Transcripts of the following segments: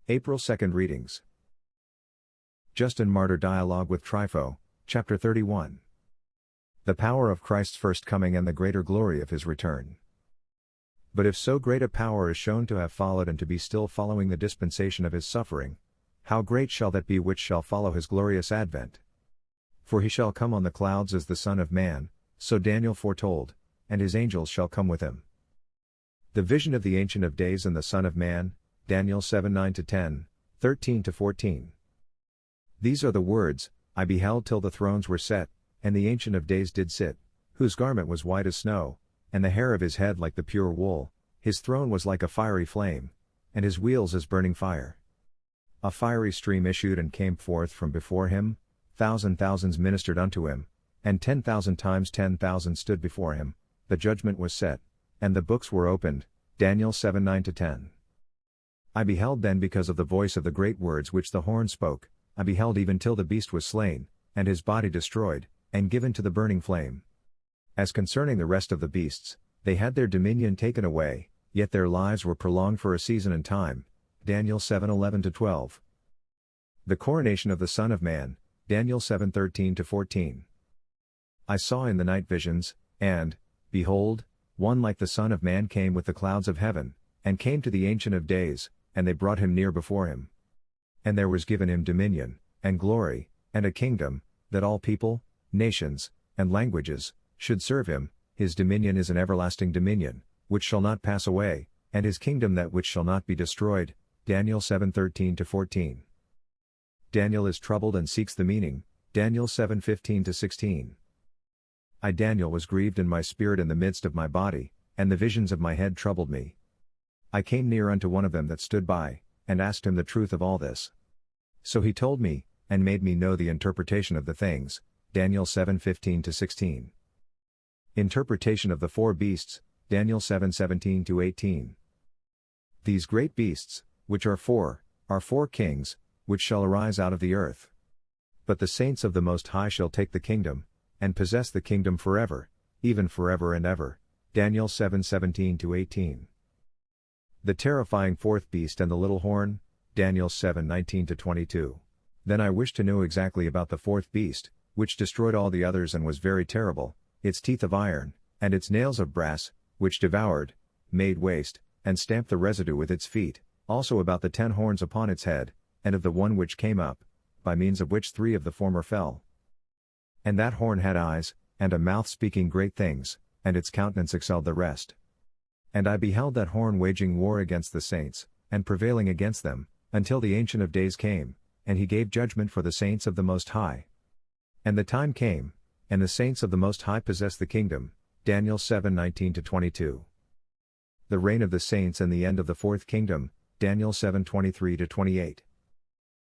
April 2nd readings. Justin Martyr Dialogue with Trypho, Chapter 31. The power of Christ's first coming and the greater glory of his return. But if so great a power is shown to have followed and to be still following the dispensation of his suffering, how great shall that be which shall follow his glorious advent? For he shall come on the clouds as the Son of Man, so Daniel foretold, and his angels shall come with him. The vision of the Ancient of Days and the Son of Man, Daniel 7:9-10, 13-14. These are the words, I beheld till the thrones were set, and the Ancient of Days did sit, whose garment was white as snow, and the hair of his head like the pure wool, his throne was like a fiery flame, and his wheels as burning fire. A fiery stream issued and came forth from before him, thousands ministered unto him, and 10,000 times 10,000 stood before him, the judgment was set, and the books were opened, Daniel 7:9-10. I beheld then because of the voice of the great words which the horn spoke, I beheld even till the beast was slain, and his body destroyed, and given to the burning flame. As concerning the rest of the beasts, they had their dominion taken away, yet their lives were prolonged for a season and time, Daniel 7:11-12. The coronation of the Son of Man, Daniel 7:13-14. I saw in the night visions, and, behold, one like the Son of Man came with the clouds of heaven, and came to the Ancient of Days, and they brought him near before him. And there was given him dominion, and glory, and a kingdom, that all people, nations, and languages, should serve him. His dominion is an everlasting dominion, which shall not pass away, and his kingdom that which shall not be destroyed, Daniel 7:13-14. Daniel is troubled and seeks the meaning, Daniel 7:15-16. I Daniel was grieved in my spirit in the midst of my body, and the visions of my head troubled me. I came near unto one of them that stood by, and asked him the truth of all this. So he told me, and made me know the interpretation of the things, Daniel 7:15-16. Interpretation of the four beasts, Daniel 7:17-18. These great beasts, which are four kings, which shall arise out of the earth. But the saints of the Most High shall take the kingdom, and possess the kingdom forever, even forever and ever, Daniel 7:17-18. The terrifying fourth beast and the little horn, Daniel 7:19-22. Then I wished to know exactly about the fourth beast, which destroyed all the others and was very terrible, its teeth of iron, and its nails of brass, which devoured, made waste, and stamped the residue with its feet, also about the 10 horns upon its head, and of the one which came up, by means of which 3 of the former fell. And that horn had eyes, and a mouth speaking great things, and its countenance excelled the rest. And I beheld that horn waging war against the saints, and prevailing against them, until the Ancient of Days came, and he gave judgment for the saints of the Most High. And the time came, and the saints of the Most High possessed the kingdom, Daniel 7:19-22. The reign of the saints and the end of the fourth kingdom, Daniel 7:23-28.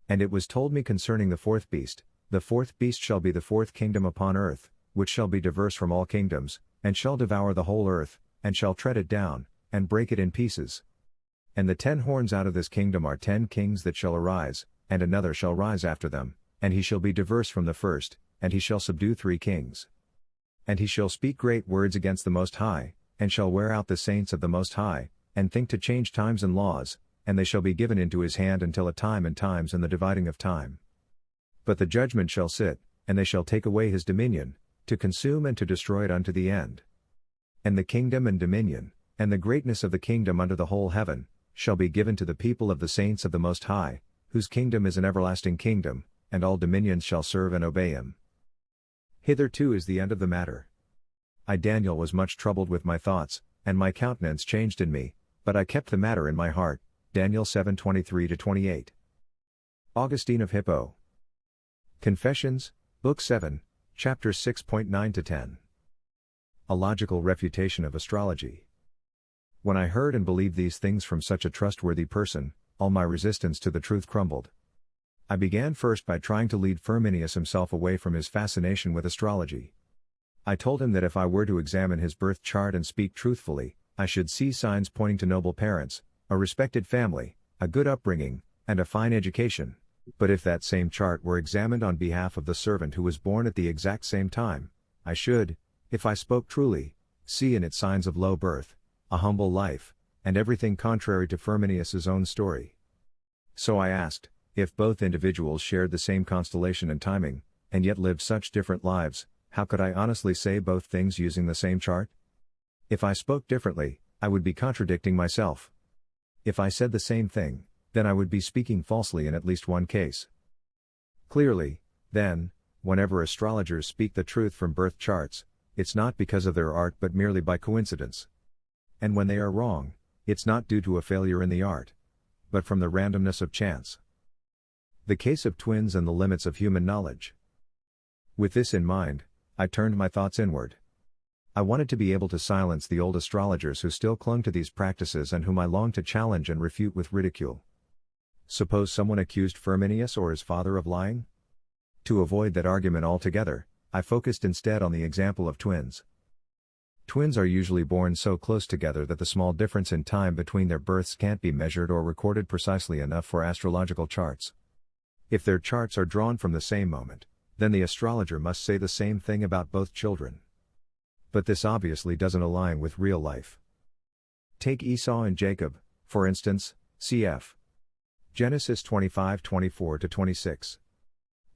And it was told me concerning the fourth beast shall be the fourth kingdom upon earth, which shall be diverse from all kingdoms, and shall devour the whole earth, and shall tread it down, and break it in pieces. And the 10 horns out of this kingdom are 10 kings that shall arise, and another shall rise after them, and he shall be diverse from the first, and he shall subdue 3 kings. And he shall speak great words against the Most High, and shall wear out the saints of the Most High, and think to change times and laws, and they shall be given into his hand until a time and times and the dividing of time. But the judgment shall sit, and they shall take away his dominion, to consume and to destroy it unto the end. And the kingdom and dominion, and the greatness of the kingdom under the whole heaven, shall be given to the people of the saints of the Most High, whose kingdom is an everlasting kingdom, and all dominions shall serve and obey him. Hitherto is the end of the matter. I Daniel was much troubled with my thoughts, and my countenance changed in me, but I kept the matter in my heart, Daniel 7:23-28. Augustine of Hippo. Confessions, Book 7, Chapters 6.9-10. A logical refutation of astrology. When I heard and believed these things from such a trustworthy person, all my resistance to the truth crumbled. I began first by trying to lead Firminius himself away from his fascination with astrology. I told him that if I were to examine his birth chart and speak truthfully, I should see signs pointing to noble parents, a respected family, a good upbringing, and a fine education. But if that same chart were examined on behalf of the servant who was born at the exact same time, I should, if I spoke truly, see in it signs of low birth, a humble life, and everything contrary to Firminius's own story. So I asked, if both individuals shared the same constellation and timing, and yet lived such different lives, how could I honestly say both things using the same chart? If I spoke differently, I would be contradicting myself. If I said the same thing, then I would be speaking falsely in at least one case. Clearly, then, whenever astrologers speak the truth from birth charts, it's not because of their art but merely by coincidence. And when they are wrong, it's not due to a failure in the art, but from the randomness of chance. The case of twins and the limits of human knowledge. With this in mind, I turned my thoughts inward. I wanted to be able to silence the old astrologers who still clung to these practices and whom I longed to challenge and refute with ridicule. Suppose someone accused Firminius or his father of lying? To avoid that argument altogether, I focused instead on the example of twins. Twins are usually born so close together that the small difference in time between their births can't be measured or recorded precisely enough for astrological charts. If their charts are drawn from the same moment, then the astrologer must say the same thing about both children. But this obviously doesn't align with real life. Take Esau and Jacob, for instance, cf. Genesis 25:24-26.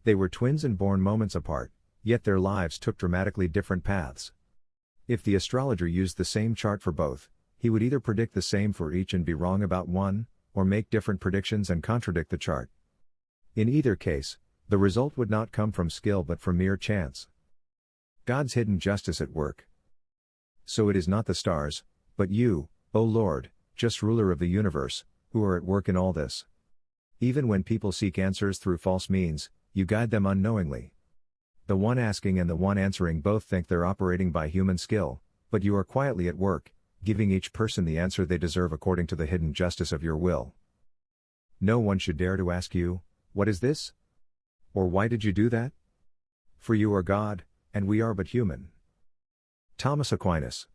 They were twins and born moments apart, yet their lives took dramatically different paths. If the astrologer used the same chart for both, he would either predict the same for each and be wrong about one, or make different predictions and contradict the chart. In either case, the result would not come from skill but from mere chance. God's hidden justice at work. So it is not the stars, but you, O Lord, just ruler of the universe, who are at work in all this. Even when people seek answers through false means, you guide them unknowingly. The one asking and the one answering both think they're operating by human skill, but you are quietly at work, giving each person the answer they deserve according to the hidden justice of your will. No one should dare to ask you, "What is this?" Or "Why did you do that?" For you are God, and we are but human. Thomas Aquinas.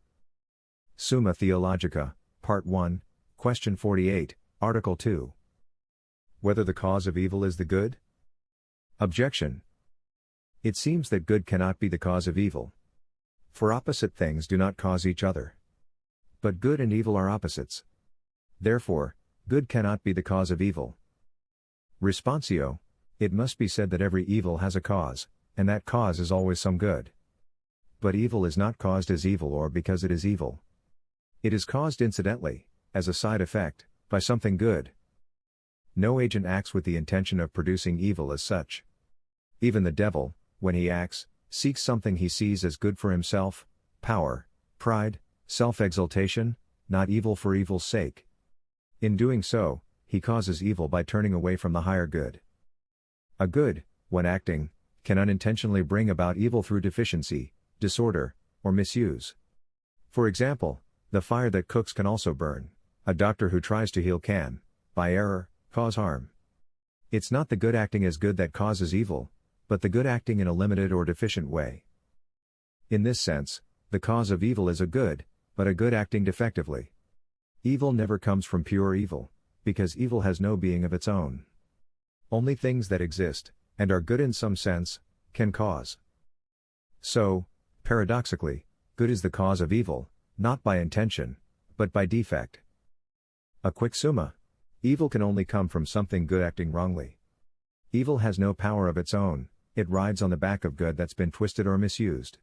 Summa Theologica, Part 1, Question 48, Article 2. Whether the cause of evil is the good? Objection. It seems that good cannot be the cause of evil. For opposite things do not cause each other. But good and evil are opposites. Therefore, good cannot be the cause of evil. Responsio. It must be said that every evil has a cause, and that cause is always some good. But evil is not caused as evil or because it is evil. It is caused incidentally, as a side effect, by something good. No agent acts with the intention of producing evil as such. Even the devil, when he acts, seeks something he sees as good for himself, power, pride, self-exaltation, not evil for evil's sake. In doing so, he causes evil by turning away from the higher good. A good, when acting, can unintentionally bring about evil through deficiency, disorder, or misuse. For example, the fire that cooks can also burn. A doctor who tries to heal can, by error, cause harm. It's not the good acting as good that causes evil, but the good acting in a limited or deficient way. In this sense, the cause of evil is a good, but a good acting defectively. Evil never comes from pure evil, because evil has no being of its own. Only things that exist, and are good in some sense, can cause. So, paradoxically, good is the cause of evil, not by intention, but by defect. A quick summa. Evil can only come from something good acting wrongly. Evil has no power of its own, it rides on the back of good that's been twisted or misused.